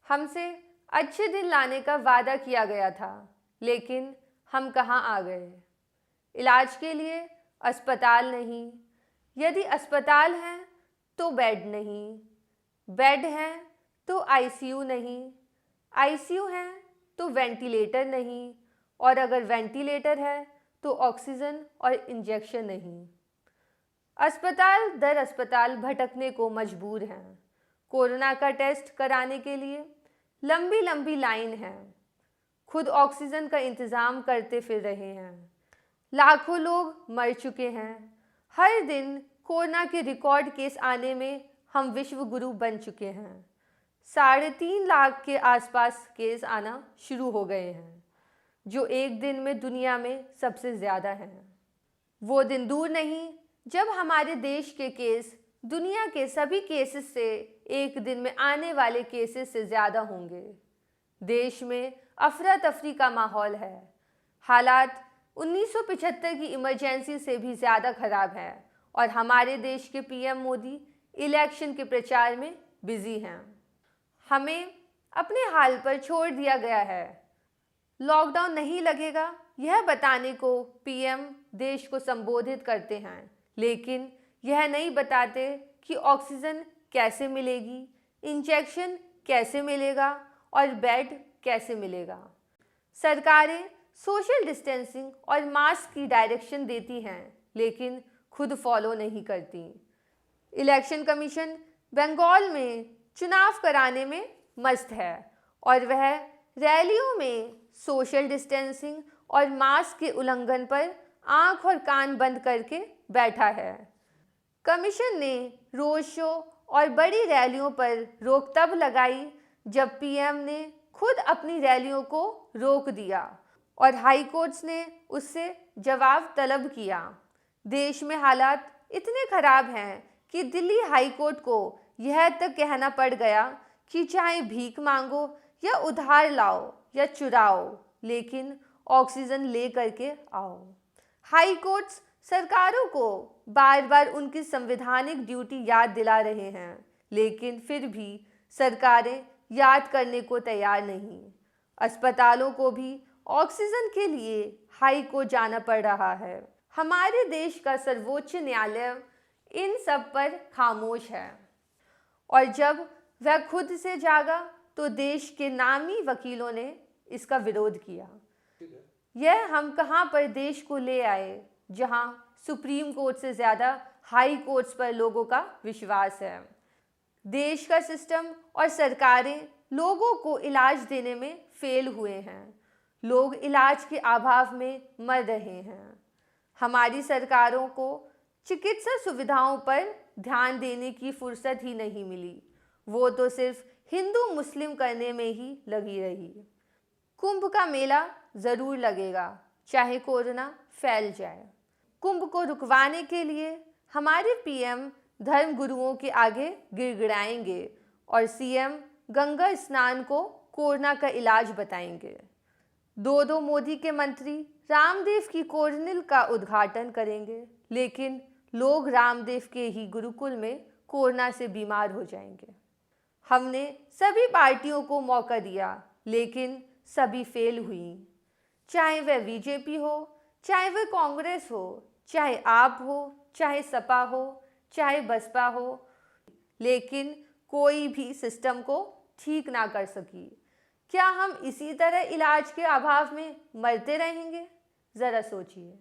हमसे अच्छे दिन लाने का वादा किया गया था, लेकिन हम कहाँ आ गए। इलाज के लिए अस्पताल नहीं, यदि अस्पताल है तो बेड नहीं, बेड है तो आईसीयू नहीं, आईसीयू है तो वेंटिलेटर नहीं, और अगर वेंटिलेटर है तो ऑक्सीजन और इंजेक्शन नहीं। अस्पताल दर अस्पताल भटकने को मजबूर हैं। कोरोना का टेस्ट कराने के लिए लंबी लंबी लाइन है। खुद ऑक्सीजन का इंतज़ाम करते फिर रहे हैं। लाखों लोग मर चुके हैं। हर दिन कोरोना के रिकॉर्ड केस आने में हम विश्व गुरु बन चुके हैं। 3.5 लाख के आसपास केस आना शुरू हो गए हैं, जो एक दिन में दुनिया में सबसे ज़्यादा हैं। वो दिन दूर नहीं जब हमारे देश के केस दुनिया के सभी केसेस से एक दिन में आने वाले केसेस से ज़्यादा होंगे। देश में अफरा तफरी का माहौल है। हालात 1975 की इमरजेंसी से भी ज़्यादा ख़राब है और हमारे देश के पीएम मोदी इलेक्शन के प्रचार में बिजी हैं। हमें अपने हाल पर छोड़ दिया गया है। लॉकडाउन नहीं लगेगा यह बताने को पीएम देश को संबोधित करते हैं, लेकिन यह नहीं बताते कि ऑक्सीजन कैसे मिलेगी, इंजेक्शन कैसे मिलेगा और बेड कैसे मिलेगा। सरकारें सोशल डिस्टेंसिंग और मास्क की डायरेक्शन देती हैं, लेकिन खुद फॉलो नहीं करती। इलेक्शन कमीशन बंगाल में चुनाव कराने में मस्त है और वह रैलियों में सोशल डिस्टेंसिंग और मास्क के उल्लंघन पर आंख और कान बंद करके बैठा है। कमीशन ने रोड शो और बड़ी रैलियों पर रोक तब लगाई जब पीएम ने खुद अपनी रैलियों को रोक दिया और हाई कोर्ट्स ने उससे जवाब तलब किया। देश में हालात इतने ख़राब हैं कि दिल्ली हाई कोर्ट को यह तक कहना पड़ गया कि चाहे भीख मांगो या उधार लाओ या चुराओ, लेकिन ऑक्सीजन ले करके आओ। हाई कोर्ट्स सरकारों को बार बार उनकी संवैधानिक ड्यूटी याद दिला रहे हैं, लेकिन फिर भी सरकारें याद करने को तैयार नहीं। अस्पतालों को भी ऑक्सीजन के लिए हाई कोर्ट जाना पड़ रहा है। हमारे देश का सर्वोच्च न्यायालय इन सब पर खामोश है और जब वह खुद से जागा तो देश के नामी वकीलों ने इसका विरोध किया। यह हम कहाँ पर देश को ले आए, जहाँ सुप्रीम कोर्ट से ज़्यादा हाई कोर्ट्स पर लोगों का विश्वास है। देश का सिस्टम और सरकारें लोगों को इलाज देने में फेल हुए हैं। लोग इलाज के अभाव में मर रहे हैं। हमारी सरकारों को चिकित्सा सुविधाओं पर ध्यान देने की फुर्सत ही नहीं मिली। वो तो सिर्फ हिंदू मुस्लिम करने में ही लगी रही। कुंभ का मेला ज़रूर लगेगा, चाहे कोरोना फैल जाए। कुंभ को रुकवाने के लिए हमारे पीएम धर्म गुरुओं के आगे गिड़गिड़ाएंगे और सीएम गंगा स्नान को कोरोना का इलाज बताएंगे। दो मोदी के मंत्री रामदेव की कोरोनिल का उद्घाटन करेंगे, लेकिन लोग रामदेव के ही गुरुकुल में कोरोना से बीमार हो जाएंगे। हमने सभी पार्टियों को मौका दिया, लेकिन सभी फेल हुई। चाहे वह बीजेपी हो, चाहे वह कांग्रेस हो, चाहे आप हो, चाहे सपा हो, चाहे बसपा हो, लेकिन कोई भी सिस्टम को ठीक ना कर सकी। क्या हम इसी तरह इलाज के अभाव में मरते रहेंगे? ज़रा सोचिए।